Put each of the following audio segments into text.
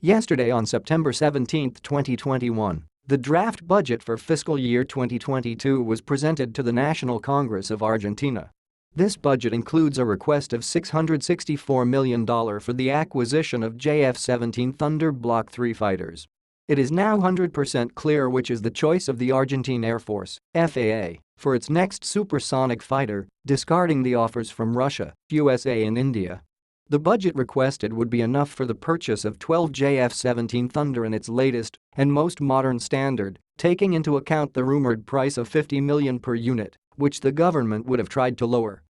Yesterday on September 17, 2021, the draft budget for fiscal year 2022 was presented to the National Congress of Argentina. This budget includes a request of $664 million for the acquisition of JF-17 Thunder Block 3 fighters. It is now 100% clear which is the choice of the Argentine Air Force, FAA, for its next supersonic fighter, discarding the offers from Russia, USA and India. The budget requested would be enough for the purchase of 12 JF-17 Thunder in its latest and most modern standard, taking into account the rumored price of $50 million per unit, which the government would have tried to lower.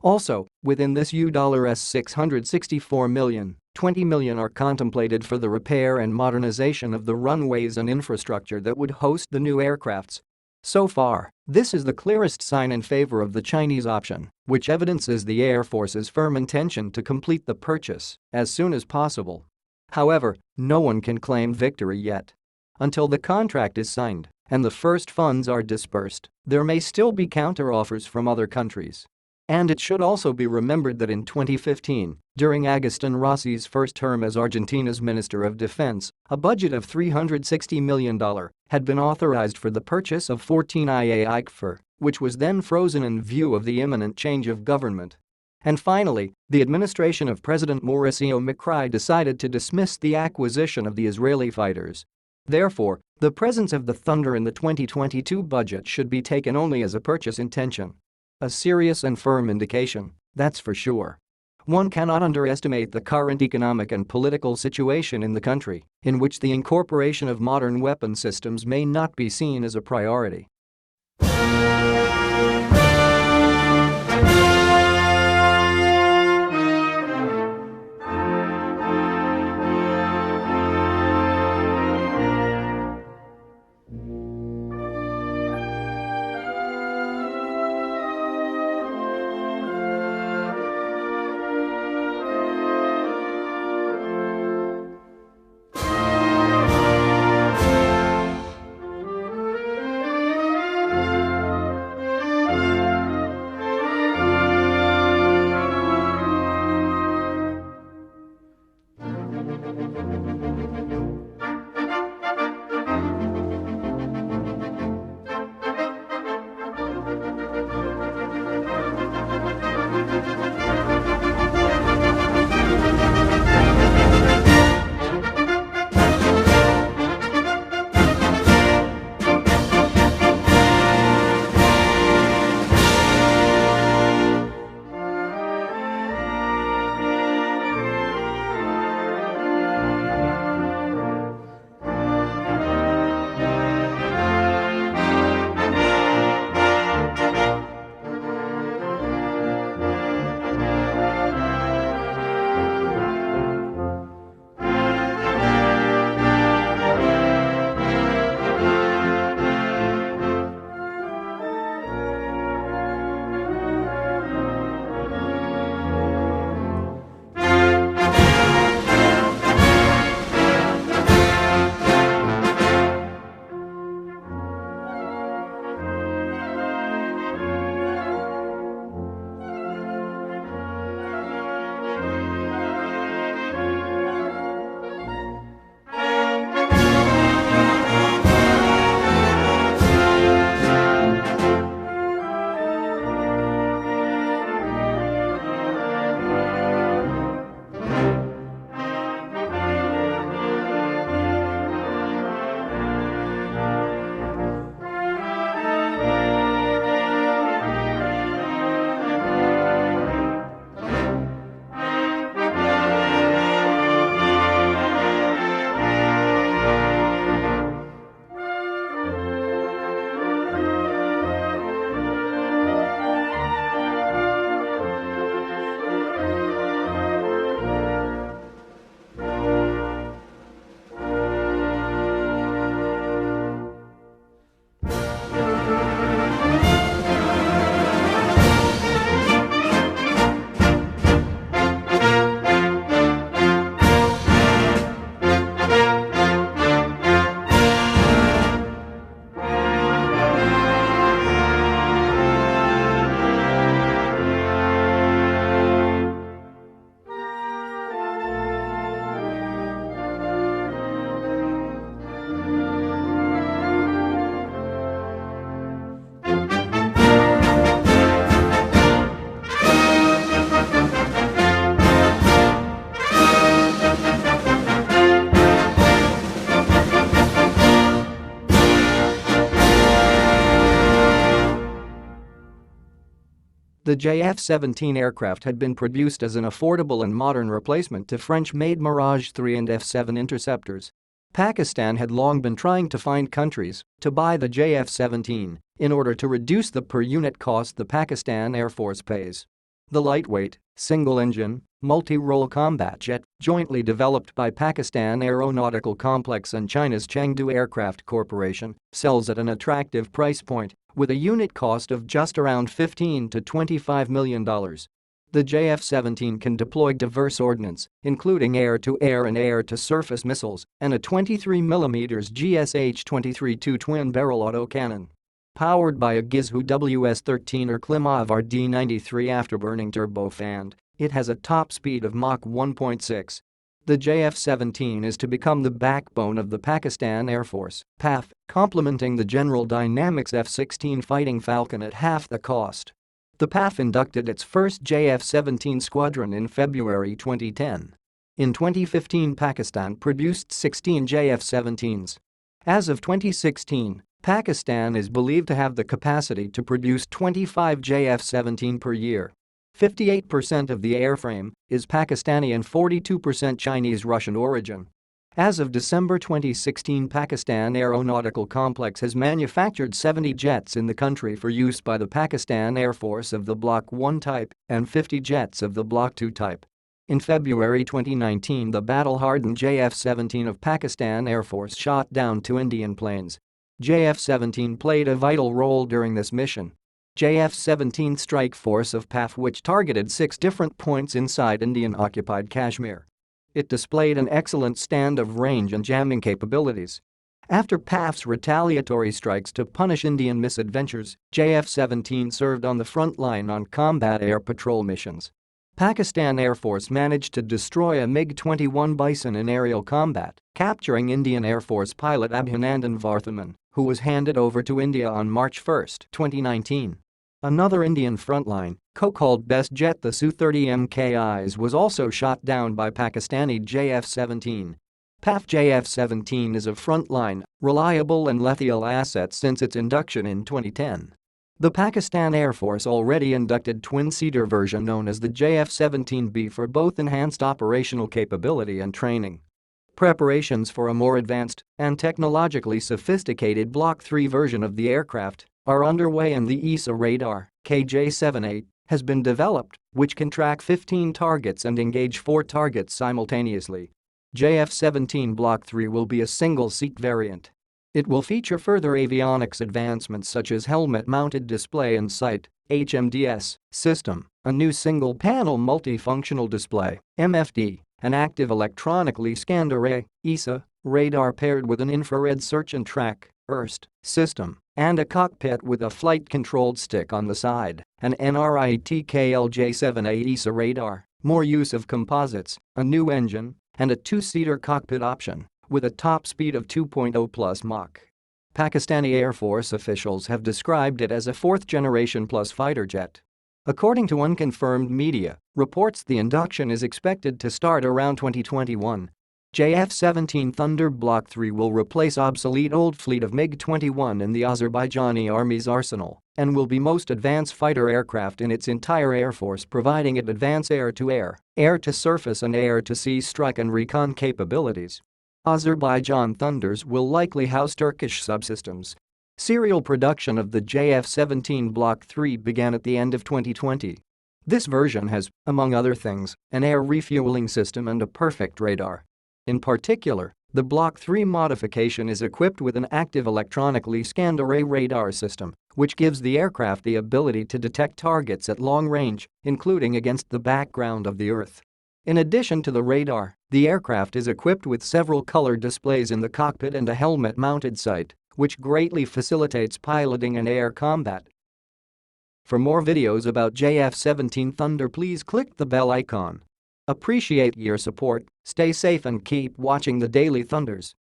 Also, within this $664 million, $20 million are contemplated for the repair and modernization of the runways and infrastructure that would host the new aircrafts. So far, this is the clearest sign in favor of the Chinese option, which evidences the Air Force's firm intention to complete the purchase as soon as possible. However, no one can claim victory yet. Until the contract is signed and the first funds are disbursed, there may still be counteroffers from other countries. And it should also be remembered that in 2015, during Agustin Rossi's first term as Argentina's Minister of Defense, a budget of $360 million had been authorized for the purchase of 14 AAF, which was then frozen in view of the imminent change of government. And finally, the administration of President Mauricio Macri decided to dismiss the acquisition of the Israeli fighters. Therefore, the presence of the Thunder in the 2022 budget should be taken only as a purchase intention. A serious and firm indication, that's for sure. One cannot underestimate the current economic and political situation in the country, in which the incorporation of modern weapon systems may not be seen as a priority. The JF-17 aircraft had been produced as an affordable and modern replacement to French-made Mirage 3 and F-7 interceptors. Pakistan had long been trying to find countries to buy the JF-17 in order to reduce the per-unit cost the Pakistan Air Force pays. The lightweight, single-engine, multi-role combat jet, jointly developed by Pakistan Aeronautical Complex and China's Chengdu Aircraft Corporation, sells at an attractive price point, with a unit cost of just around $15 to $25 million. The JF-17 can deploy diverse ordnance, including air-to-air and air-to-surface missiles, and a 23mm GSH-23 twin-barrel autocannon. Powered by a Gizhu WS-13 or Klimov RD-93 afterburning turbofan, it has a top speed of Mach 1.6. The JF-17 is to become the backbone of the Pakistan Air Force, PAF, complementing the General Dynamics F-16 Fighting Falcon at half the cost. The PAF inducted its first JF-17 squadron in February 2010. In 2015, Pakistan produced 16 JF-17s. As of 2016, Pakistan is believed to have the capacity to produce 25 JF-17 per year. 58% of the airframe is Pakistani and 42% Chinese-Russian origin. As of December 2016, Pakistan Aeronautical Complex has manufactured 70 jets in the country for use by the Pakistan Air Force of the Block 1 type and 50 jets of the Block 2 type. In February 2019, the battle-hardened JF-17 of Pakistan Air Force shot down 2 Indian planes. JF-17 played a vital role during this mission. JF-17 strike force of PAF, which targeted 6 different points inside Indian-occupied Kashmir. It displayed an excellent stand of range and jamming capabilities. After PAF's retaliatory strikes to punish Indian misadventures, JF-17 served on the front line on combat air patrol missions. Pakistan Air Force managed to destroy a MiG-21 Bison in aerial combat, capturing Indian Air Force pilot Abhinandan Varthaman, who was handed over to India on March 1, 2019. Another Indian frontline, co-called best jet, the Su-30 MKIs, was also shot down by Pakistani JF-17. PAF JF-17 is a frontline, reliable and lethal asset since its induction in 2010. The Pakistan Air Force already inducted twin-seater version known as the JF-17B for both enhanced operational capability and training. Preparations for a more advanced and technologically sophisticated Block 3 version of the aircraft are underway, and the ESA radar, KJ-78, has been developed, which can track 15 targets and engage 4 targets simultaneously. JF-17 Block 3 will be a single-seat variant. It will feature further avionics advancements such as helmet-mounted display and sight, HMDS, system, a new single-panel multifunctional display, MFD, an active electronically scanned array, ESA, radar paired with an infrared search and track, IRST, system, and a cockpit with a flight-controlled stick on the side, an NRITKLJ-7A ESA radar, more use of composites, a new engine, and a 2-seater cockpit option, with a top speed of 2.0 plus Mach. Pakistani Air Force officials have described it as a 4th-generation plus fighter jet. According to unconfirmed media reports, the induction is expected to start around 2021. JF-17 Thunder Block 3 will replace obsolete old fleet of MiG-21 in the Azerbaijani army's arsenal and will be most advanced fighter aircraft in its entire air force, providing it advanced air-to-air, air-to-surface and air-to-sea strike and recon capabilities. Azerbaijan Thunders will likely house Turkish subsystems. Serial production of the JF-17 Block 3 began at the end of 2020. This version has, among other things, an air refueling system and a perfect radar. In particular, the Block 3 modification is equipped with an active electronically scanned array radar system, which gives the aircraft the ability to detect targets at long range, including against the background of the Earth. In addition to the radar, the aircraft is equipped with several color displays in the cockpit and a helmet-mounted sight, which greatly facilitates piloting and air combat. For more videos about JF-17 Thunder, please click the bell icon. Appreciate your support, stay safe and keep watching the Daily Thunders.